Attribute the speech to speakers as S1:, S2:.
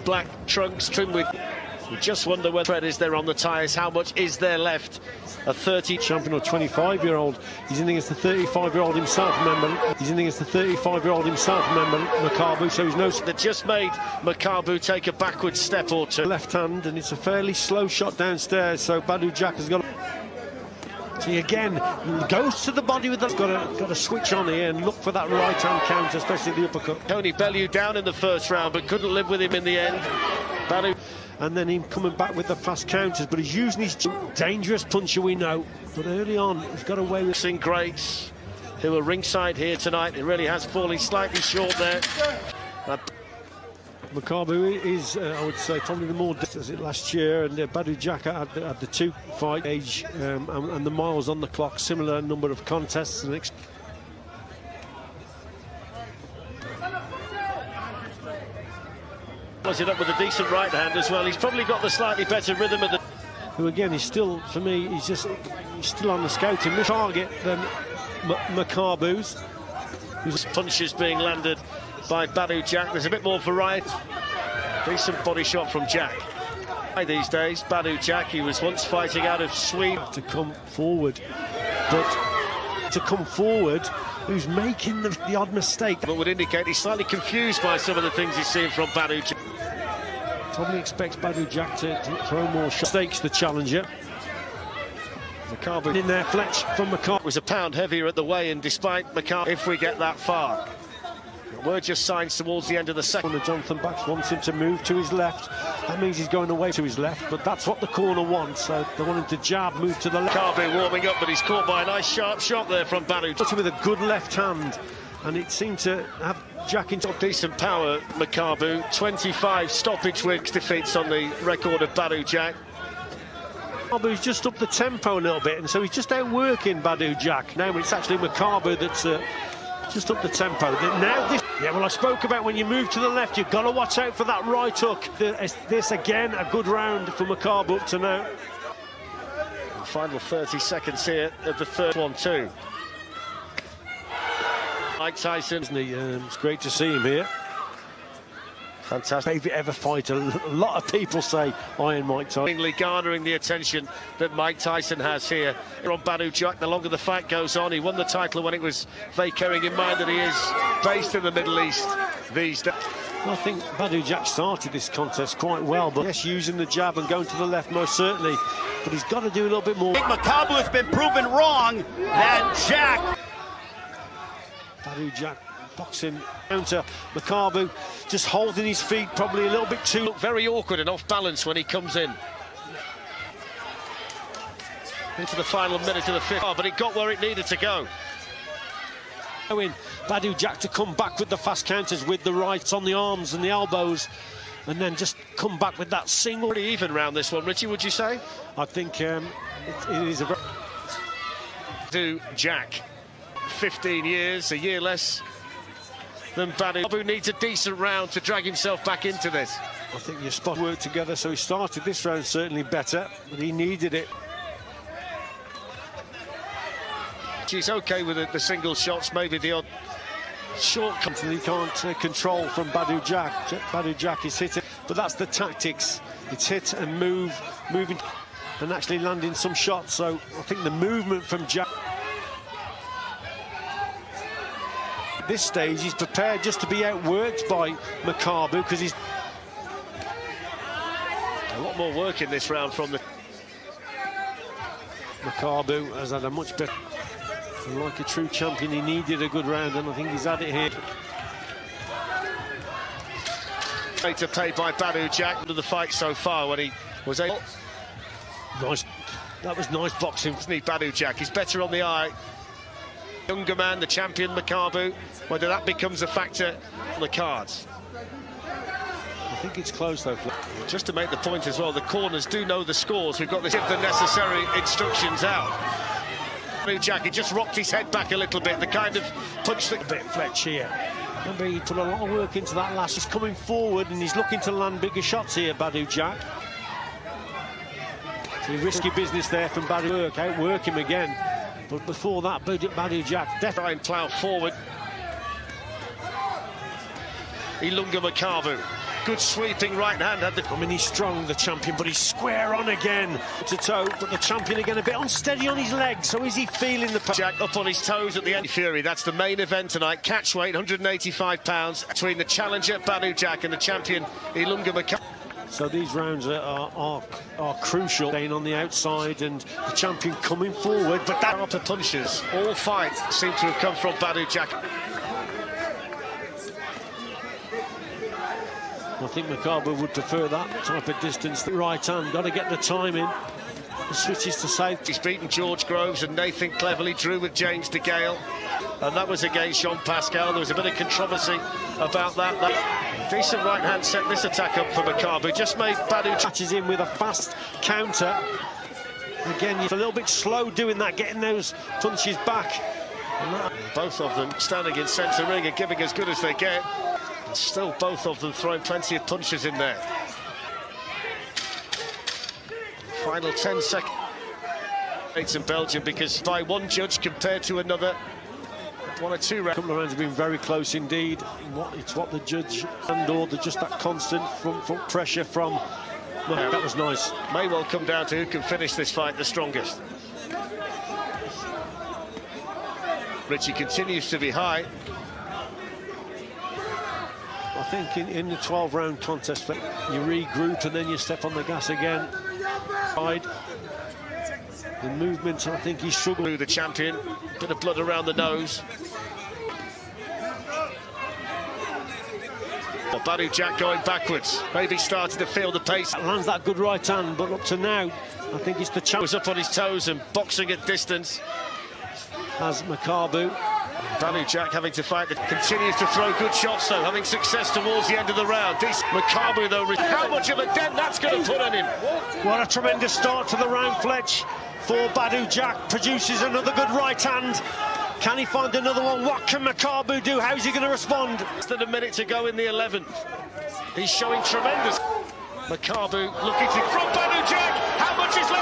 S1: black trunks trimmed with... You just wonder whether thread is there on the tyres, how much is there left? A 30
S2: champion or 25-year-old. He's in against the 35-year-old himself, remember. He's in against the 35-year-old himself, remember, Makabu, so he's no...
S1: That just made Makabu take a backward step or two.
S2: Left hand, and it's a fairly slow shot downstairs, so Badou Jack has got... See, again, goes to the body with the... Got to switch on here and look for that right-hand counter, especially the uppercut.
S1: Tony Bellew down in the first round, but couldn't live with him in the end. Badou...
S2: And then him coming back with the fast counters, but he's using his dangerous puncher, we know. But early on, he's got away with...
S1: Sing greats who are ringside here tonight. It really has fallen slightly short there.
S2: Makabu is, I would say, probably the more as it last year, and Badou Jack had the 2-fight age and the miles on the clock, similar number of contests and
S1: Follows it up with a decent right hand as well. He's probably got the slightly better rhythm of the...
S2: Who again is still, for me, he's still on the scouting target than Makabu's.
S1: Whose punches being landed by Badou Jack. There's a bit more variety. Decent body shot from Jack. These days, Badou Jack, he was once fighting out of Sweden.
S2: To come forward, but to come forward, who's making the odd mistake.
S1: But would indicate he's slightly confused by some of the things he's seeing from Badou Jack.
S2: Probably expects Badou Jack to throw more shots. Stakes the challenger.
S1: Makabu
S2: in there, Fletch from Makabu.
S1: Was a pound heavier at the weigh-in, despite Makabu, if we get that far. We're just signs towards the end of the second.
S2: Jonathan Backs wants him to move to his left. That means he's going away to his left, but that's what the corner wants. So they want him to jab, move to the left.
S1: Makabu warming up, but he's caught by a nice sharp shot there from Badou.
S2: With a good left hand, and it seemed to have Jack into
S1: decent power. Makabu, 25 stoppage wins defeats on the record of Badou Jack.
S2: Makabu's just up the tempo a little bit, and so he's just outworking Badou Jack. Now it's actually Makabu that's just up the tempo. Now this, yeah, well, I spoke about when you move to the left, you've got to watch out for that right hook. This again, a good round for Makabu up to now.
S1: The final 30 seconds here of the third one too. Mike Tyson,
S2: it's great to see him here.
S1: Fantastic.
S2: Favorite ever fighter. A lot of people say Iron Mike Tyson.
S1: Garnering the attention that Mike Tyson has here. On Badou Jack, the longer the fight goes on, he won the title when it was vacating in mind that he is based in the Middle East these days.
S2: I think Badou Jack started this contest quite well, but yes, using the jab and going to the left most certainly. But he's got to do a little bit more.
S3: I think Makabu has been proven wrong that Jack.
S2: Badou Jack boxing counter. Makabu just holding his feet probably a little bit too...
S1: Very awkward and off balance when he comes in. Into the final minute of the fifth. But it got where it needed to go.
S2: Badou Jack to come back with the fast counters with the rights on the arms and the elbows, and then just come back with that single.
S1: Pretty even round this one, Richie, would you say?
S2: I think it is a very...
S1: To Jack, 15 years, a year less than Badou needs a decent round to drag himself back into this.
S2: I think your spot worked together, so he started this round certainly better, but he needed it.
S1: He's okay with the single shots, maybe the odd shortcut.
S2: He can't control from Badou Jack. Badou Jack is hitting, but that's the tactics. It's hit and move, moving and actually landing some shots. So I think the movement from Jack. At this stage, he's prepared just to be outworked by Makabu because he's
S1: a lot more work in this round from the...
S2: Makabu has had a much better... And like a true champion, he needed a good round, and I think he's had it here.
S1: Great to pay by Badou Jack into the fight so far when he was able...
S2: Nice. That was nice boxing.
S1: Badou Jack, he's better on the eye. Younger man, the champion Makabu, whether that becomes a factor on the cards.
S2: I think it's close though.
S1: Just to make the point as well, the corners do know the scores. We've got to give the necessary instructions out. Jack, he just rocked his head back a little bit, the kind of punch that...
S2: Bit Fletch here. Remember, he put a lot of work into that last. He's coming forward and he's looking to land bigger shots here, Badou Jack. So risky business there from Badou. Outwork him again. But before that, Badou Jack
S1: try and plough forward. Ilunga Makabu. good sweeping right hand.
S2: I mean, he's strong, the champion, but he's square on again to toe. But the champion again a bit unsteady on his legs. So is he feeling the
S1: Jack up on his toes at the end. Fury, that's the main event tonight. Catch weight, 185 pounds, between the challenger Badou Jack and the champion J.Makabu.
S2: So these rounds are crucial. Staying on the outside and the champion coming forward, but that
S1: after punches, all fight seem to have come from Badou Jack.
S2: I think Makabu would prefer that type of distance. The right hand, got to get the time in. The switches to safety.
S1: He's beaten George Groves and Nathan Cleverly, drew with James DeGale, and that was against Jean Pascal. There was a bit of controversy about that. Decent right hand set this attack up for Makabu. Just made Badou
S2: catches in with a fast counter. Again, he's a little bit slow doing that, getting those punches back.
S1: Both of them standing in centre ring and giving as good as they get. And still both of them throwing plenty of punches in there. Final 10 seconds. It's in Belgium because by one judge compared to another, 1 or 2 rounds.
S2: A couple of rounds have been very close indeed. It's what the judge and or just that constant front foot pressure from. Well, that was nice.
S1: May well come down to who can finish this fight the strongest. Richie continues to be high.
S2: I think in the 12-round contest, you regroup and then you step on the gas again. The movement, I think he's struggling.
S1: The champion, bit of blood around the nose. Well, Badou Jack going backwards, maybe starting to feel the pace.
S2: Lands that good right hand, but up to now, I think it's the champion.
S1: Was up on his toes and boxing at distance.
S2: As Makabu.
S1: Badou Jack having to fight, continues to throw good shots though, having success towards the end of the round. Makabu though, how much of a dent that's going to put on him?
S2: What a tremendous start to the round, Fletch, for Badou Jack. Produces another good right hand. Can he find another one? What can Makabu do? How's he going to respond?
S1: Less than a minute to go in the 11th. He's showing tremendous. Makabu looking to from Badou Jack. How much is left?